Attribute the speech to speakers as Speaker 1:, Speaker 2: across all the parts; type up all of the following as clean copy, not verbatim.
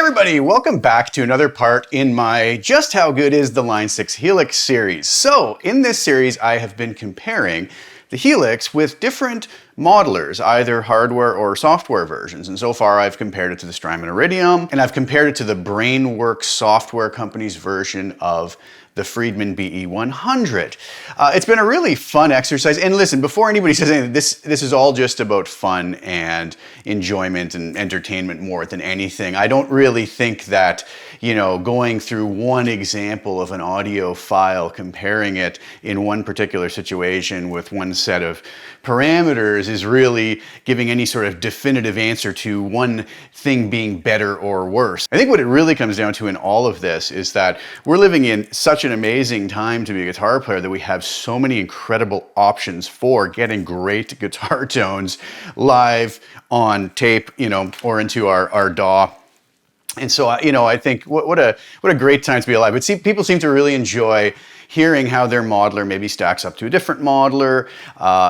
Speaker 1: everybody, welcome back to another part in my Just How Good Is the Line 6 Helix series. So in this series I have been comparing the Helix with different modelers, either hardware or software versions. And so far I've compared it to the Strymon Iridium, and I've compared it to the Brainworks software company's version of the Friedman BE100. It's been a really fun exercise. And listen, before anybody says anything, this is all just about fun and enjoyment and entertainment more than anything. I don't really think that, you know, going through one example of an audio file, comparing it in one particular situation with one set of parameters is really giving any sort of definitive answer to one thing being better or worse. I think what it really comes down to in all of this is that we're living in such an amazing time to be a guitar player that we have so many incredible options for getting great guitar tones live on tape, you know, or into our DAW. And so, you know, I think what a great time to be alive. But see, people seem to really enjoy hearing how their modeler maybe stacks up to a different modeler,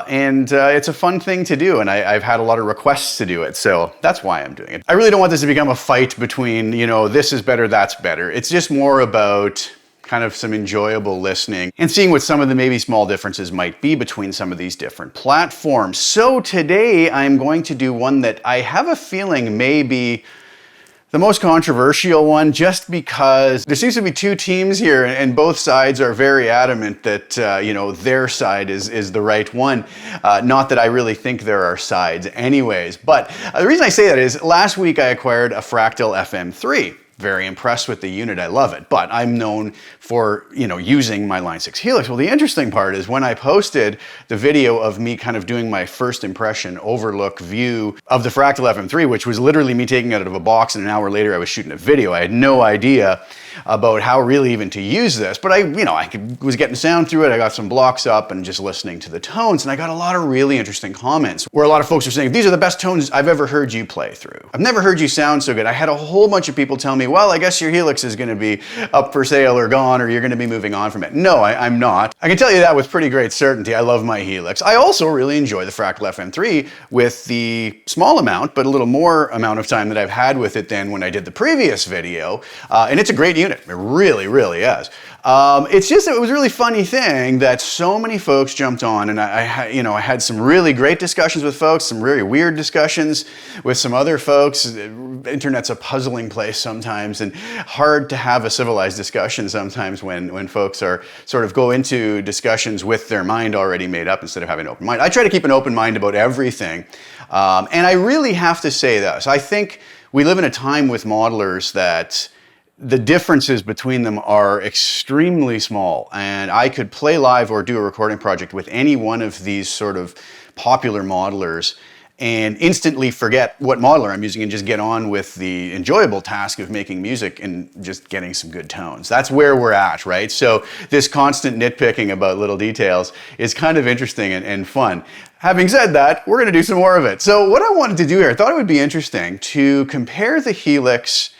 Speaker 1: and it's a fun thing to do, and I've had a lot of requests to do it, so that's why I'm doing it. I really don't want this to become a fight between, you know, this is better, that's better. It's just more about kind of some enjoyable listening and seeing what some of the maybe small differences might be between some of these different platforms. So today I'm going to do one that I have a feeling may be the most controversial one, just because there seems to be two teams here and both sides are very adamant that, you know, their side is the right one. Not that I really think there are sides anyways, but the reason I say that is last week I acquired a Fractal FM3. Very impressed with the unit, I love it, but I'm known for, you know, using my Line 6 Helix. Well, the interesting part is when I posted the video of me kind of doing my first impression overlook view of the Fractal FM3, which was literally me taking it out of a box, and an hour later I was shooting a video. I had no idea about how really even to use this, but I was getting sound through it. I got some blocks up and just listening to the tones, and I got a lot of really interesting comments where a lot of folks are saying, these are the best tones I've ever heard you play through. I've never heard you sound so good. I had a whole bunch of people tell me, well, I guess your Helix is going to be up for sale or gone, or you're going to be moving on from it. No, I'm not. I can tell you that with pretty great certainty. I love my Helix. I also really enjoy the Fractal FM3 with the small amount, but a little more amount of time that I've had with it than when I did the previous video. And it's a great unit. It really, really is. It's just, it was a really funny thing that so many folks jumped on, and I had some really great discussions with folks, some really weird discussions with some other folks. Internet's a puzzling place sometimes, and hard to have a civilized discussion sometimes when folks are sort of go into discussions with their mind already made up instead of having an open mind. I try to keep an open mind about everything, and I really have to say this. I think we live in a time with modelers that the differences between them are extremely small, and I could play live or do a recording project with any one of these sort of popular modelers and instantly forget what modeler I'm using and just get on with the enjoyable task of making music and just getting some good tones. That's where we're at, right? So this constant nitpicking about little details is kind of interesting and fun. Having said that, we're gonna do some more of it. So what I wanted to do here, I thought it would be interesting to compare the Helix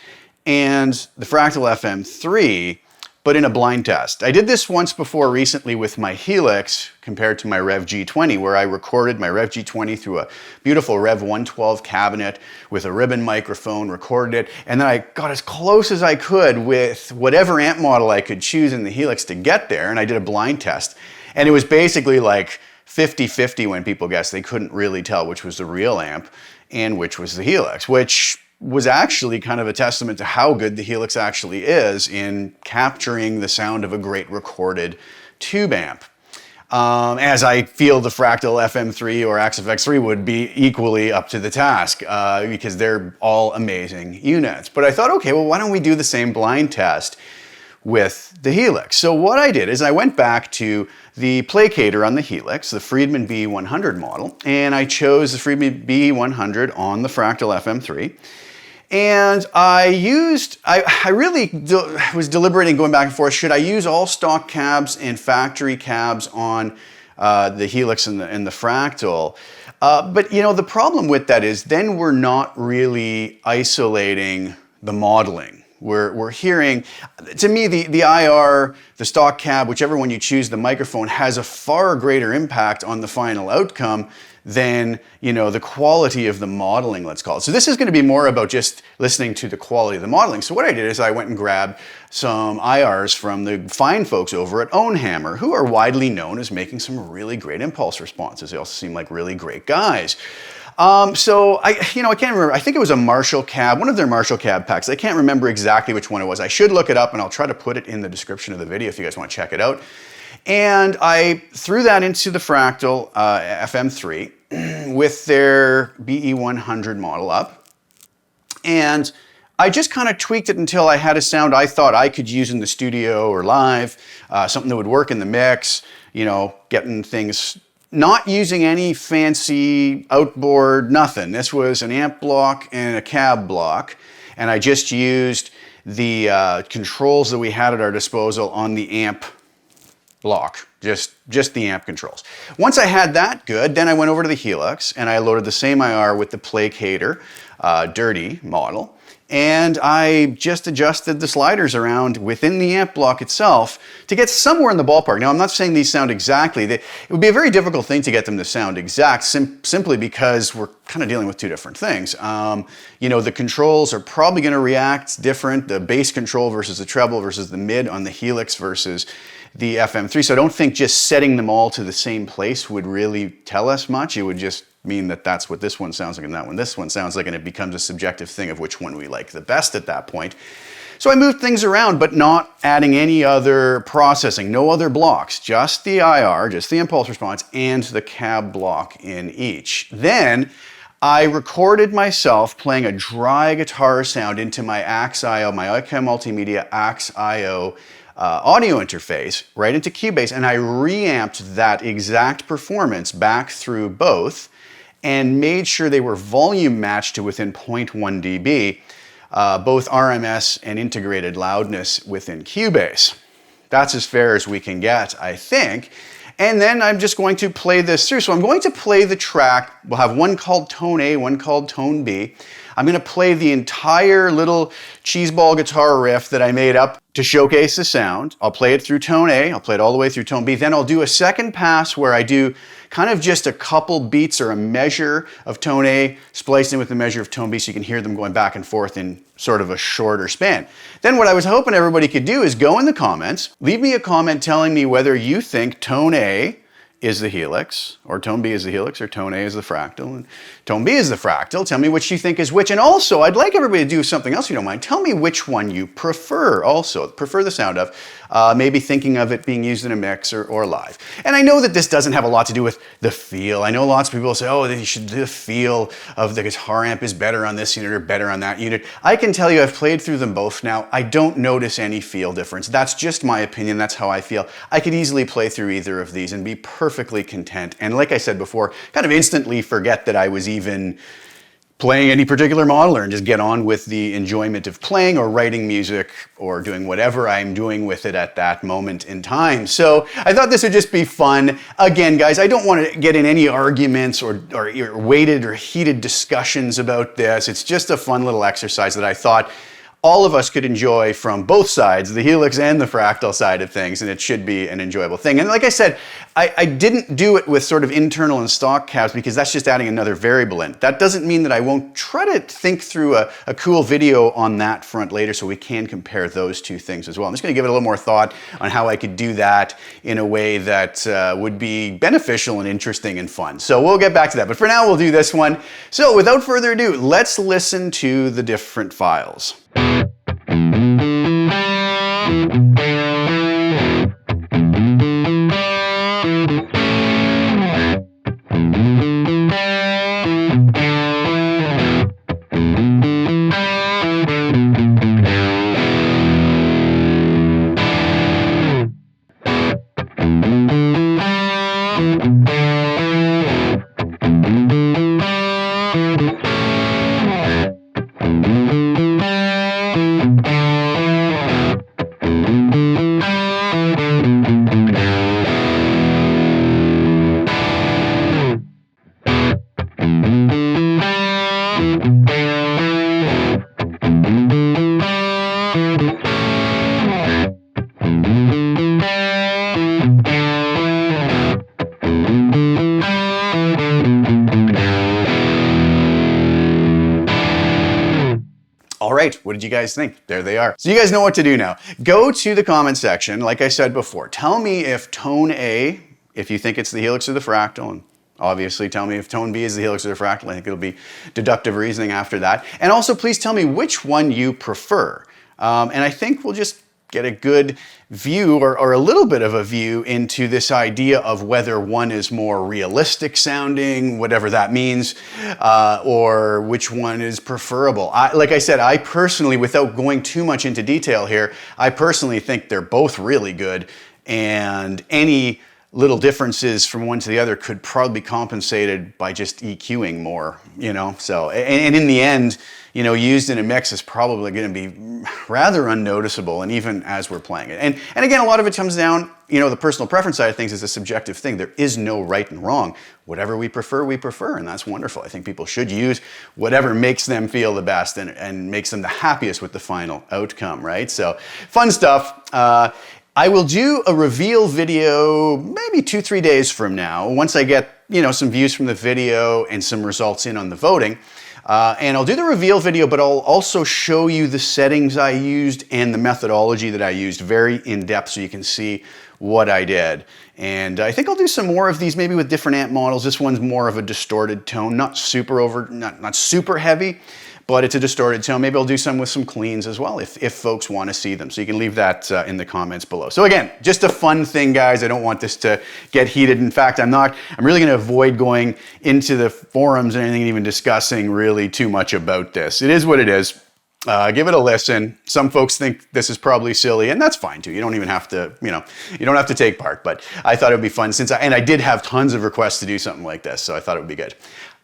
Speaker 1: and the Fractal FM3, but in a blind test. I did this once before recently with my Helix compared to my Rev G20, where I recorded my Rev G20 through a beautiful Rev 112 cabinet with a ribbon microphone, recorded it, and then I got as close as I could with whatever amp model I could choose in the Helix to get there, and I did a blind test. And it was basically like 50-50 when people guessed. They couldn't really tell which was the real amp and which was the Helix, which was actually kind of a testament to how good the Helix actually is in capturing the sound of a great recorded tube amp. As I feel the Fractal FM3 or AXFX3 would be equally up to the task, because they're all amazing units. But I thought, okay, well, why don't we do the same blind test with the Helix? So what I did is I went back to the placator on the Helix, the Friedman BE100 model, and I chose the Friedman BE100 on the Fractal FM3. And I really was deliberating going back and forth, should I use all stock cabs and factory cabs on the Helix and the Fractal? But you know, the problem with that is then we're not really isolating the modeling. We're hearing, to me, the IR, the stock cab, whichever one you choose, the microphone has a far greater impact on the final outcome than, you know, the quality of the modeling, let's call it. So this is going to be more about just listening to the quality of the modeling. So what I did is I went and grabbed some IRs from the fine folks over at Ownhammer, who are widely known as making some really great impulse responses. They also seem like really great guys. So I can't remember. I think it was a Marshall cab, one of their Marshall cab packs. I can't remember exactly which one it was. I should look it up, and I'll try to put it in the description of the video if you guys want to check it out. And I threw that into the Fractal FM3 with their BE100 model up. And I just kind of tweaked it until I had a sound I thought I could use in the studio or live, something that would work in the mix, you know, getting things, not using any fancy outboard, nothing. This was an amp block and a cab block. And I just used the controls that we had at our disposal on the amp block, just the amp controls. Once I had that good, then I went over to the Helix and I loaded the same IR with the Placator Dirty model, and I just adjusted the sliders around within the amp block itself to get somewhere in the ballpark. Now, I'm not saying these sound exactly. It would be a very difficult thing to get them to sound exact, simply because we're kind of dealing with two different things. You know, the controls are probably going to react different, the bass control versus the treble versus the mid on the Helix versus the FM3. So I don't think just setting them all to the same place would really tell us much. It would just mean that that's what this one sounds like and that one this one sounds like, and it becomes a subjective thing of which one we like the best at that point. So I moved things around, but not adding any other processing, no other blocks, just the IR, just the impulse response, and the cab block in each. Then I recorded myself playing a dry guitar sound into my AX-IO, my IK Multimedia AX-IO audio interface right into Cubase, and I reamped that exact performance back through both and made sure they were volume matched to within 0.1 dB, both RMS and integrated loudness within Cubase. That's as fair as we can get, I think. And then I'm just going to play this through. So I'm going to play the track. We'll have one called Tone A, one called Tone B. I'm going to play the entire little cheeseball guitar riff that I made up to showcase the sound. I'll play it through Tone A. I'll play it all the way through Tone B. Then I'll do a second pass where I do kind of just a couple beats or a measure of Tone A spliced in with the measure of Tone B, so you can hear them going back and forth in sort of a shorter span. Then what I was hoping everybody could do is go in the comments, leave me a comment telling me whether you think Tone A is the Helix, or Tone B is the Helix, or Tone A is the Fractal, and Tone B is the Fractal. Tell me which you think is which. And also, I'd like everybody to do something else if you don't mind. Tell me which one you prefer also, prefer the sound of, maybe thinking of it being used in a mix or live. And I know that this doesn't have a lot to do with the feel. I know lots of people say, oh, the feel of the guitar amp is better on this unit or better on that unit. I can tell you I've played through them both now. I don't notice any feel difference. That's just my opinion. That's how I feel. I could easily play through either of these and be perfectly content. And like I said before, kind of instantly forget that I was even playing any particular modeler and just get on with the enjoyment of playing or writing music or doing whatever I'm doing with it at that moment in time. So I thought this would just be fun. Again, guys, I don't want to get in any arguments or weighted or heated discussions about this. It's just a fun little exercise that I thought all of us could enjoy from both sides, the Helix and the Fractal side of things, and it should be an enjoyable thing. And like I said, I didn't do it with sort of internal and stock cabs because that's just adding another variable in. That doesn't mean that I won't try to think through a cool video on that front later so we can compare those two things as well. I'm just going to give it a little more thought on how I could do that in a way that would be beneficial and interesting and fun. So we'll get back to that. But for now, we'll do this one. So without further ado, let's listen to the different files. right. What did you guys think? There they are. So you guys know what to do now. Go to the comment section, like I said before. Tell me if tone A, if you think it's the helix or the fractal, and obviously tell me if tone B is the helix or the fractal. I think it'll be deductive reasoning after that. And also please tell me which one you prefer. And I think we'll just get a good view or a little bit of a view into this idea of whether one is more realistic sounding, whatever that means, or which one is preferable. Like I said, I personally, without going too much into detail here, I personally think they're both really good, and any little differences from one to the other could probably be compensated by just EQing more, you know? So, and in the end, you know, used in a mix is probably going to be rather unnoticeable, and even as we're playing it. And again, a lot of it comes down, you know, the personal preference side of things is a subjective thing. There is no right and wrong. Whatever we prefer, and that's wonderful. I think people should use whatever makes them feel the best and makes them the happiest with the final outcome, right? So, fun stuff. I will do a reveal video maybe 2-3 days from now, once I get, you know, some views from the video and some results in on the voting. And I'll do the reveal video, but I'll also show you the settings I used and the methodology that I used very in depth so you can see what I did. And I think I'll do some more of these maybe with different amp models. This one's more of a distorted tone, not super heavy, but it's a distorted tone. Maybe I'll do some with some cleans as well if folks want to see them. So you can leave that in the comments below. So again, just a fun thing, guys. I don't want this to get heated. In fact, I'm really going to avoid going into the forums and anything, even discussing really too much about this. It is what it is. Give it a listen. Some folks think this is probably silly, and that's fine too. You don't even have to, you know, you don't have to take part, but I thought it would be fun and I did have tons of requests to do something like this, so I thought it would be good.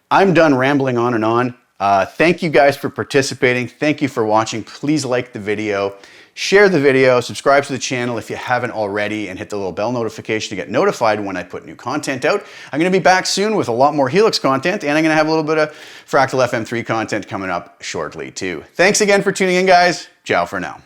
Speaker 1: I'm done rambling on and on. Thank you guys for participating. Thank you for watching. Please like the video, share the video, subscribe to the channel if you haven't already, and hit the little bell notification to get notified when I put new content out. I'm going to be back soon with a lot more Helix content, and I'm going to have a little bit of Fractal FM3 content coming up shortly too. Thanks again for tuning in, guys. Ciao for now.